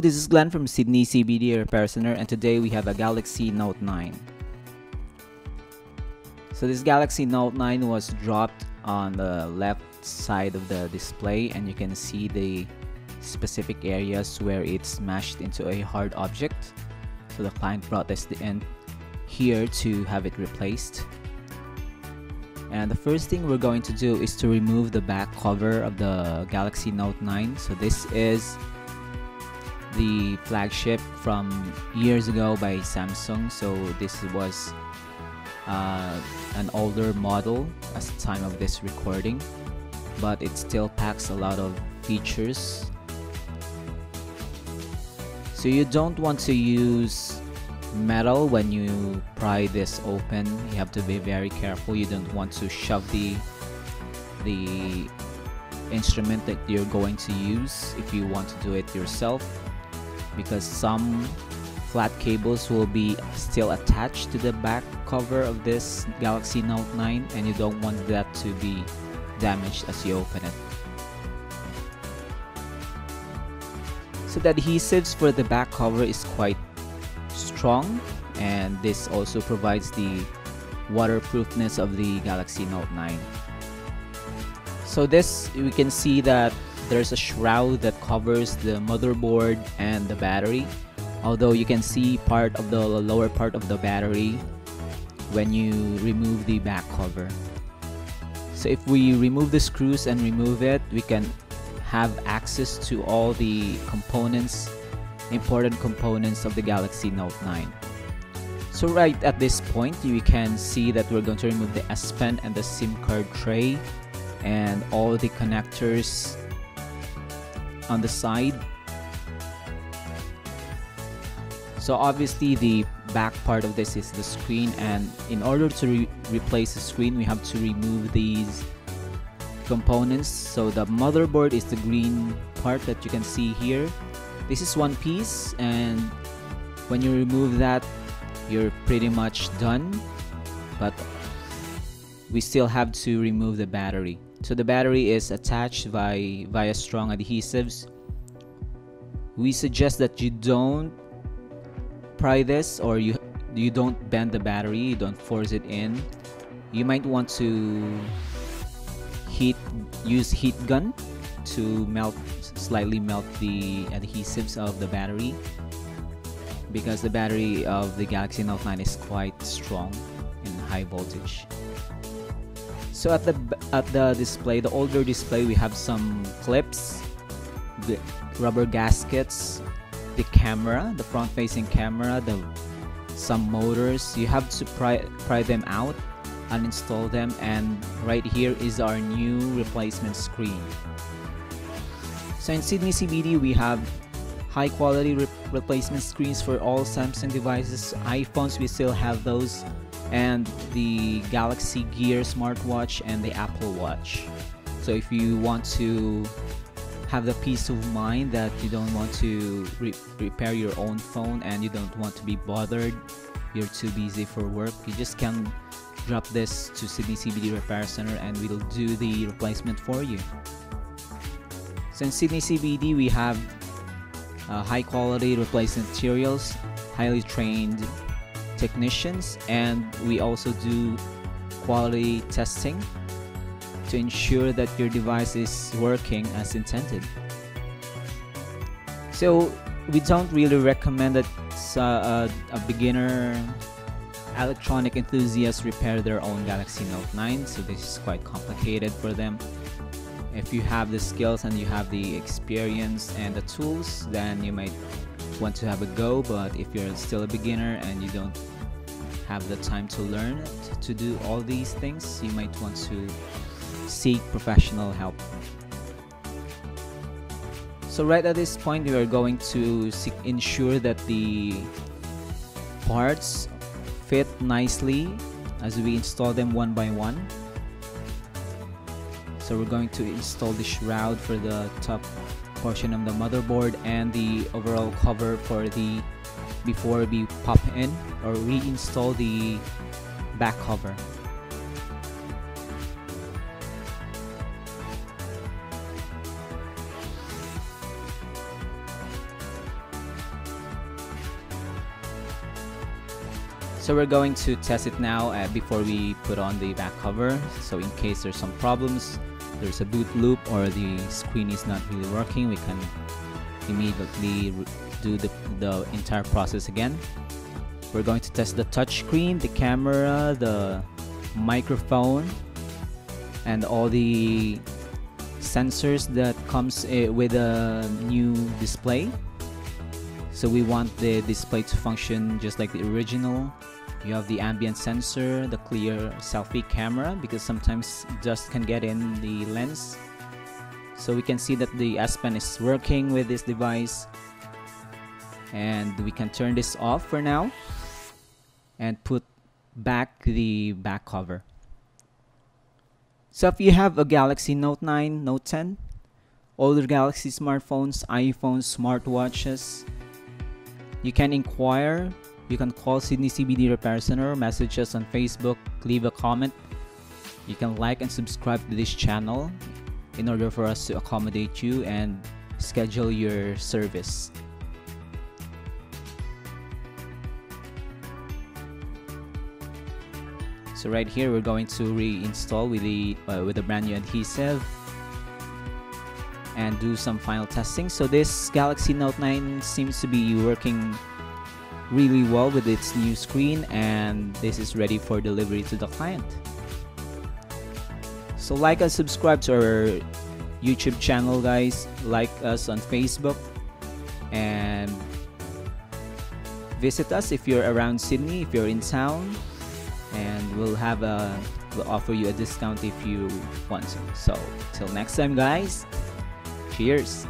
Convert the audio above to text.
this is Glenn from Sydney CBD Repair Center, and today we have a Galaxy Note 9. So this Galaxy Note 9 was dropped on the left side of the display, and you can see the specific areas where it's smashed into a hard object. So the client brought us the end here to have it replaced. And the first thing we're going to do is to remove the back cover of the Galaxy Note 9. So this is the flagship from years ago by Samsung. So this was an older model at the time of this recording, but it still packs a lot of features. So you don't want to use metal when you pry this open. You have to be very careful. You don't want to shove the instrument that you're going to use if you want to do it yourself, because some flat cables will be still attached to the back cover of this Galaxy Note 9, and you don't want that to be damaged as you open it. So the adhesives for the back cover is quite strong, and this also provides the waterproofness of the Galaxy Note 9. So this, we can see that there's a shroud that covers the motherboard and the battery, although you can see part of the lower part of the battery when you remove the back cover. So if we remove the screws and remove it, we can have access to all the components, important components of the Galaxy Note 9. So right at this point, you can see that we're going to remove the S Pen and the SIM card tray and all the connectors on the side. So obviously the back part of this is the screen, and in order to replace the screen, we have to remove these components. So the motherboard is the green part that you can see here. This is one piece, and when you remove that, you're pretty much done, but we still have to remove the battery. So the battery is attached via strong adhesives. We suggest that you don't pry this, or you don't bend the battery, you don't force it in. You might want to use heat gun to slightly melt the adhesives of the battery, because the battery of the Galaxy Note 9 is quite strong in high voltage. So at the display, the older display, we have some clips, the rubber gaskets, the camera, the front-facing camera, some motors. You have to pry them out, uninstall them, and right here is our new replacement screen. So in Sydney CBD, we have high quality replacement screens for all Samsung devices. iPhones, we still have those, and the Galaxy Gear smartwatch and the Apple Watch. So if you want to have the peace of mind that you don't want to repair your own phone and you don't want to be bothered, you're too busy for work, you just can drop this to Sydney CBD Repair Center and we'll do the replacement for you. So in Sydney CBD, we have high quality replacement materials, highly trained technicians, and we also do quality testing to ensure that your device is working as intended. So we don't really recommend that a beginner electronic enthusiast repair their own Galaxy Note 9, so this is quite complicated for them. If you have the skills and you have the experience and the tools, then you might want to have a go, but if you're still a beginner and you don't have the time to learn to do all these things, you might want to seek professional help. So right at this point, we are going to ensure that the parts fit nicely as we install them one by one. So we're going to install the shroud for the top portion of the motherboard and the overall cover for the before we pop in or reinstall the back cover. So we're going to test it now before we put on the back cover. So in case there's some problems, there's a boot loop or the screen is not really working, we can immediately do the entire process again. We're going to test the touchscreen, the camera, the microphone, and all the sensors that comes with a new display. So we want the display to function just like the original. You have the ambient sensor, the clear selfie camera, because sometimes dust can get in the lens. So we can see that the S Pen is working with this device. And we can turn this off for now and put back the back cover. So if you have a Galaxy Note 9, Note 10, older Galaxy smartphones, iPhones, smartwatches, you can inquire. You can call Sydney CBD Repair Center, message us on Facebook, leave a comment. You can like and subscribe to this channel in order for us to accommodate you and schedule your service. So right here, we're going to reinstall with the brand new adhesive and do some final testing. So this Galaxy Note 9 seems to be working really well with its new screen, and this is ready for delivery to the client. So like and subscribe to our YouTube channel, guys. Like us on Facebook and visit us if you're around Sydney, if you're in town, and we'll offer you a discount if you want to. So till next time, guys, cheers.